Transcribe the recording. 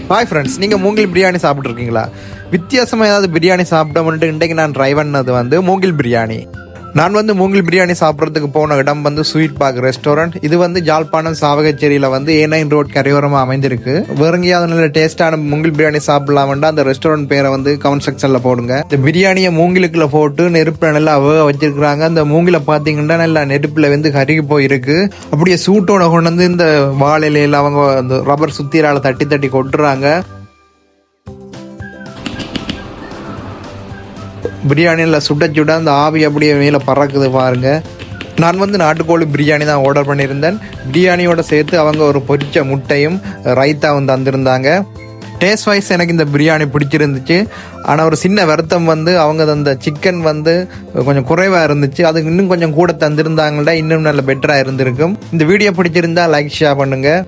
Hi friends, நீங்கள் மூங்கில் பிரியாணி சாப்பிட்ருக்கீங்களா? வித்தியாசமாக ஏதாவது பிரியாணி சாப்பிட்டோம்னுட்டு இன்றைக்கு நான் ட்ரை பண்ணது மூங்கில் பிரியாணி. நான் மூங்கில் பிரியாணி சாப்பிட்றதுக்கு போன இடம் ஸ்வீட் பார்க் ரெஸ்டாரண்ட். இது ஜாழ்ப்பாணம் சாவகச்சேரியில் A9 ரோட் கரையோரமாக அமைந்திருக்கு. வேற எங்கேயாவது நல்ல டேஸ்டான மூங்கில் பிரியாணி சாப்பிடலாம்டா அந்த ரெஸ்டாரண்ட் பேரை கமெண்ட் செக்ஷனில் போடுங்க. இந்த பிரியாணியை மூங்கிலுக்குள்ள போட்டு நெருப்பில் நல்லா வேக வச்சிருக்கிறாங்க. அந்த மூங்கில பார்த்தீங்கன்னா நல்லா நெருப்பில் கருகி போயிருக்கு. அப்படியே சூட்டோட கொண்டு இந்த வாழையில அவங்க அந்த ரப்பர் சுத்திரால தட்டி தட்டி கொட்டுறாங்க. பிரியாணியில் சுட சுட அந்த ஆவி அப்படியே மேலே பறக்குது பாருங்க. நான் நாட்டுக்கோழி பிரியாணி தான் ஆர்டர் பண்ணியிருந்தேன். பிரியாணியோட சேர்த்து அவங்க ஒரு பொரிச்ச முட்டையும் ரைத்தாவும் தந்திருந்தாங்க. டேஸ்ட் வைஸ் எனக்கு இந்த பிரியாணி பிடிச்சிருந்துச்சு. ஆனால் ஒரு சின்ன வருத்தம் அவங்க அந்த சிக்கன் கொஞ்சம் குறைவாக இருந்துச்சு. அதுக்கு இன்னும் கொஞ்சம் கூட தந்திருந்தாங்கள்டா இன்னும் நல்ல பெட்டராக இருந்திருக்கும். இந்த வீடியோ பிடிச்சிருந்தா லைக் ஷேர் பண்ணுங்கள்.